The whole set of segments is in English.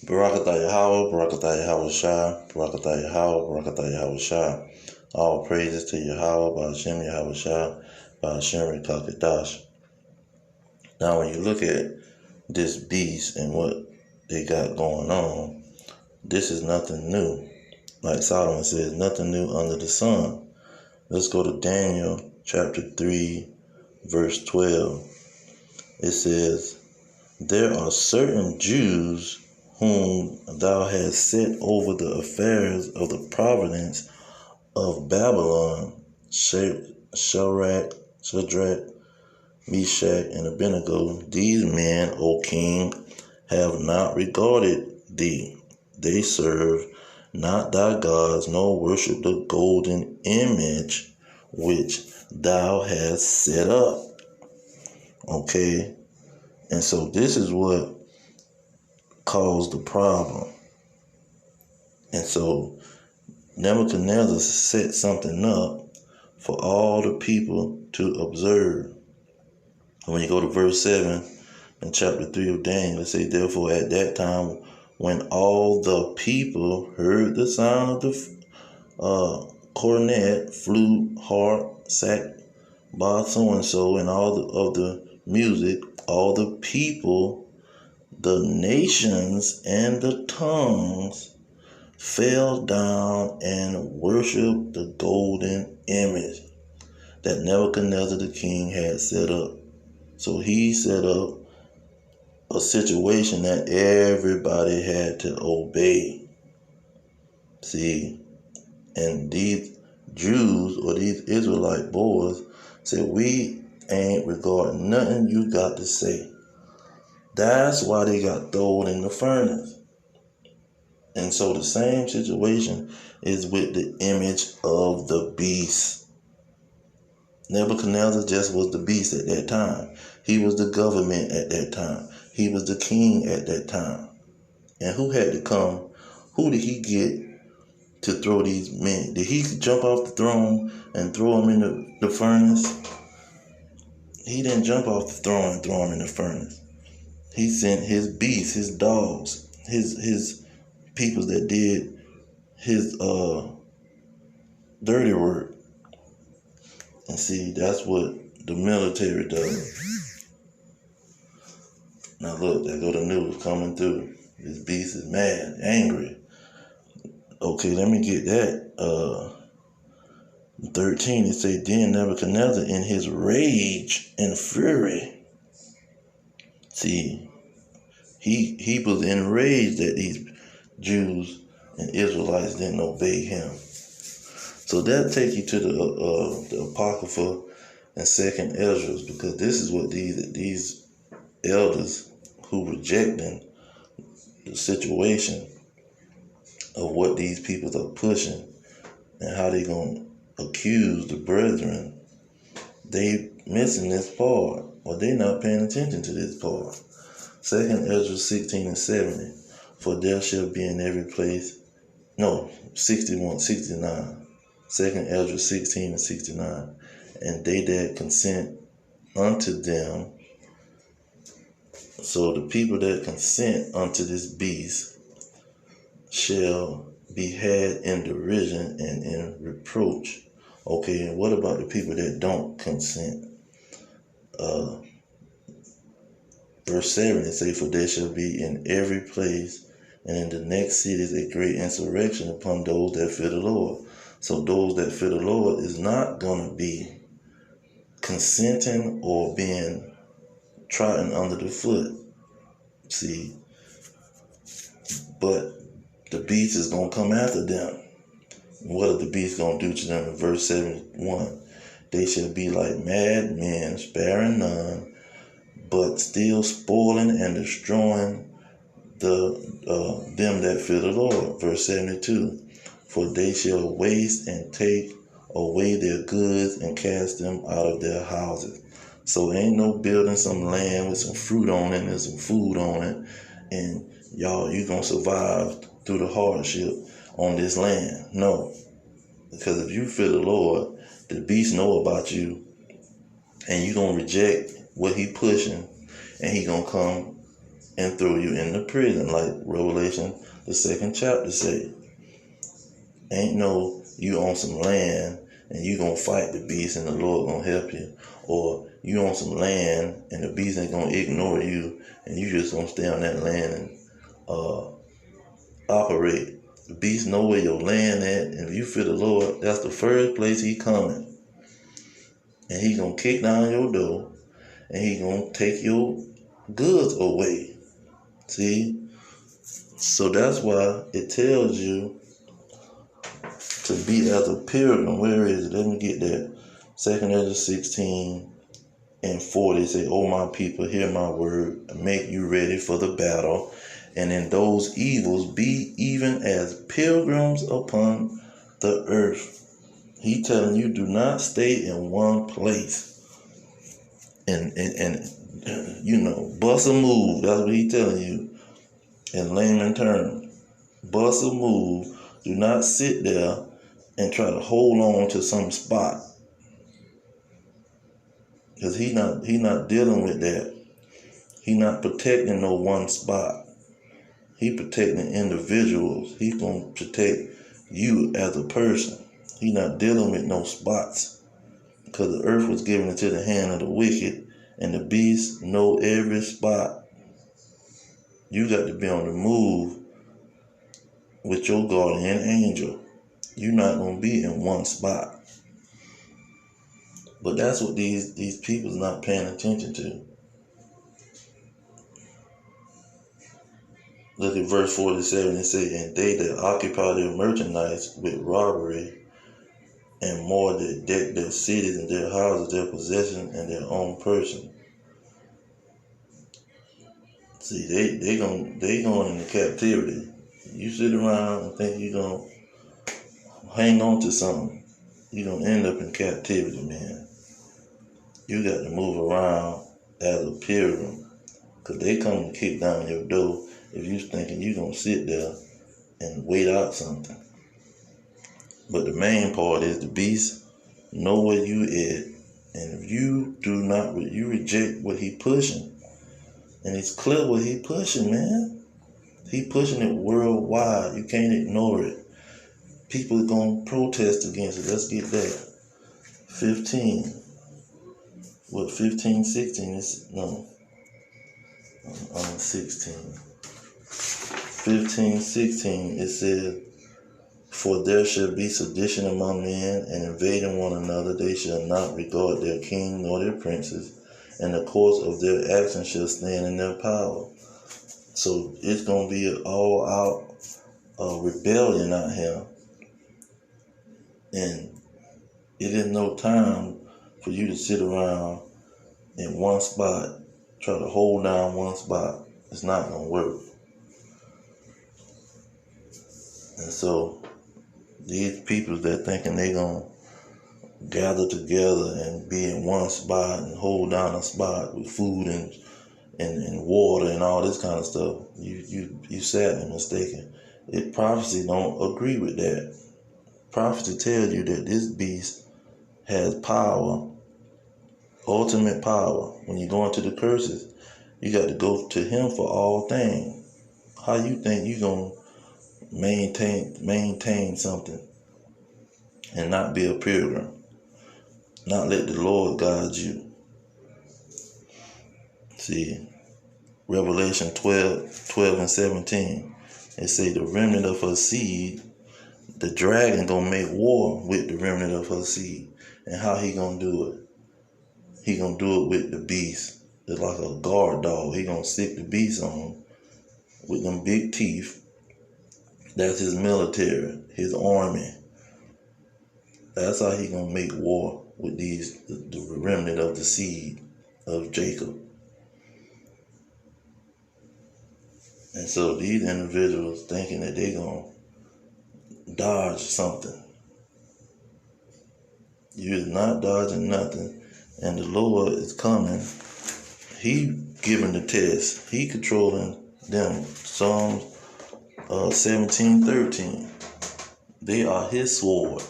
Barakatah Yahweh, Barakatah Yahweh Shai, Barakatah Yahweh, Barakatah Yahweh Shai. All praises to Yahweh, Ba'ashem Yahweh Shai, Ba'ashem Rekakadash. Now, when you look at this beast and what they got going on, this is nothing new. Like Solomon says, nothing new under the sun. Let's go to Daniel chapter 3, verse 12. It says, there are certain Jews whom thou hast set over the affairs of the providence of Babylon, Shadrach, Meshach, and Abednego. These men, O king, have not regarded thee. They serve not thy gods, nor worship the golden image which thou hast set up. Okay? And so this is what caused the problem. And so Nebuchadnezzar set something up for all the people to observe. When you go to verse 7 in chapter 3 of Daniel, it says, therefore at that time when all the people heard the sound of the cornet, flute, harp, sackbut, so-and-so, and all of the music, all the people, the nations, and the tongues fell down and worshiped the golden image that Nebuchadnezzar the king had set up. So he set up a situation that everybody had to obey. See, and these Jews or these Israelite boys said, we ain't regarding nothing you got to say. That's why they got thrown in the furnace. And so the same situation is with the image of the beast. Nebuchadnezzar just was the beast at that time. He was the government at that time. He was the king at that time. And who had to come? Who did he get to throw these men? Did he jump off the throne and throw them in the furnace? He didn't jump off the throne and throw them in the furnace. He sent his beasts, his dogs, his people that did his dirty work. And see, that's what the military does. Now look, there go the news coming through. This beast is mad, angry. Okay, let me get that. 13, it say, then Nebuchadnezzar in his rage and fury. See, he was enraged that these Jews and Israelites didn't obey him. So that take you to the Apocrypha and 2 Esdras, because this is what these elders who rejecting the situation of what these people are pushing and how they gonna accuse the brethren, they missing this part, or they not paying attention to this part. 2 Esdras 16 and 70, for there shall be in every place, 69. 2 Esdras 16 and 69. And they that consent unto them, so the people that consent unto this beast shall be had in derision and in reproach. Okay, and what about the people that don't consent? Verse 7, it say, for there shall be in every place and in the next cities a great insurrection upon those that fear the Lord. So those that fear the Lord is not going to be consenting or being trodden under the foot. See, but the beast is going to come after them. What are the beast going to do to them? In verse 71, they shall be like mad men, sparing none, but still spoiling and destroying them that fear the Lord. Verse 72, for they shall waste and take away their goods and cast them out of their houses. So ain't no building some land with some fruit on it and some food on it, and you gonna survive through the hardship on this land. No, because if you fear the Lord, the beast know about you, and you gonna reject what he pushing, and he gonna come and throw you into prison, like Revelation, the 2nd chapter say. Ain't no you on some land and you gonna fight the beast and the Lord gonna help you, or you on some land and the beast ain't gonna ignore you and you just gonna stay on that land and operate. The beast know where your land at, and if you fear the Lord, that's the first place he coming, and he gonna kick down your door and he gonna take your goods away. See, so that's why it tells you to be as a pilgrim. Where is it? Let me get that. 2esdras 16:40 say, "O my people, hear my word, make you ready for the battle, and in those evils be even as pilgrims upon the earth." He telling you, do not stay in one place and bust a move. That's what he telling you in layman terms. Bust a move. Do not sit there and try to hold on to some spot, because he not dealing with that. He not protecting no one spot. He protecting individuals. He gonna protect you as a person. He not dealing with no spots, because the earth was given into the hand of the wicked, and the beast know every spot. You got to be on the move with your guardian angel. You're not gonna be in one spot. But that's what these people's not paying attention to. Look at verse 47. It says, "And they that occupy their merchandise with robbery, and more that deck their cities and their houses, their possession and their own person." See, they going into captivity. You sit around and think you're gonna hang on to something, you're gonna end up in captivity, man. You got to move around as a pilgrim, because they come and kick down your door if you thinking you're going to sit there and wait out something. But the main part is the beast know where you at, and if you do not, you reject what he pushing, and it's clear what he pushing, man. He pushing it worldwide. You can't ignore it. People are going to protest against it. Let's get that. 15. What, 15, 16? No. 16. 15, 16, it says, "For there shall be sedition among men, and invading one another. They shall not regard their king nor their princes, and the course of their actions shall stand in their power." So it's going to be an all-out rebellion out here. And it is no time for you to sit around in one spot, try to hold down one spot. It's not going to work. And so these people that thinking they going to gather together and be in one spot and hold down a spot with food and water and all this kind of stuff, you sadly mistaken. Prophecy don't agree with that. Prophecy tells you that this beast has power, ultimate power. When you go into the curses, you got to go to him for all things. How you think you gonna maintain something and not be a pilgrim? Not let the Lord guide you. See, Revelation 12:17. It say the remnant of her seed, the dragon gonna make war with the remnant of her seed. And how he gonna do it? He gonna do it with the beast. It's like a guard dog. He gonna stick the beast on with them big teeth. That's his military, his army. That's how he gonna make war with the remnant of the seed of Jacob. And so these individuals thinking that they gonna dodge something. You're not dodging nothing, and the Lord is coming. He giving the test. He controlling them. Psalms 17:13. They are his sword.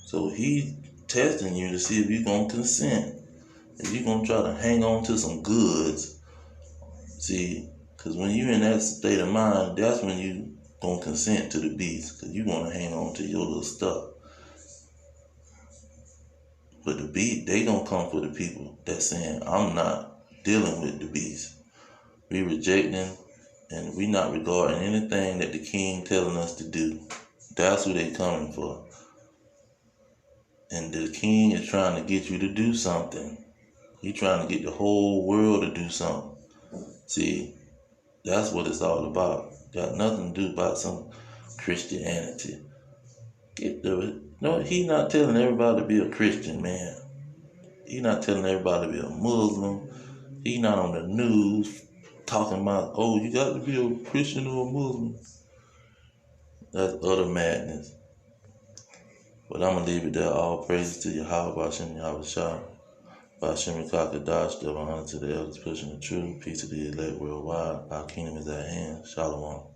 So he testing you to see if you're gonna consent. If you're gonna try to hang on to some goods, See, because when you're in that state of mind, that's when you gonna consent to the beast, because you want to hang on to your little stuff. But the beast, they gonna come for the people that's saying, I'm not dealing with the beast. We rejecting and we not regarding anything that the king telling us to do. That's who they coming for. And the king is trying to get you to do something. He's trying to get the whole world to do something. See, that's what it's all about. Got nothing to do about some Christianity. No, he's not telling everybody to be a Christian, man. He's not telling everybody to be a Muslim. He's not on the news talking about, oh, you got to be a Christian or a Muslim. That's utter madness. But I'm going to leave it there. All praises to Yahweh, Bashem, Yahweh Shah. Bashem, Kakadash, double honor to the elders pushing the truth. Peace to the elect worldwide. Our kingdom is at hand. Shalom.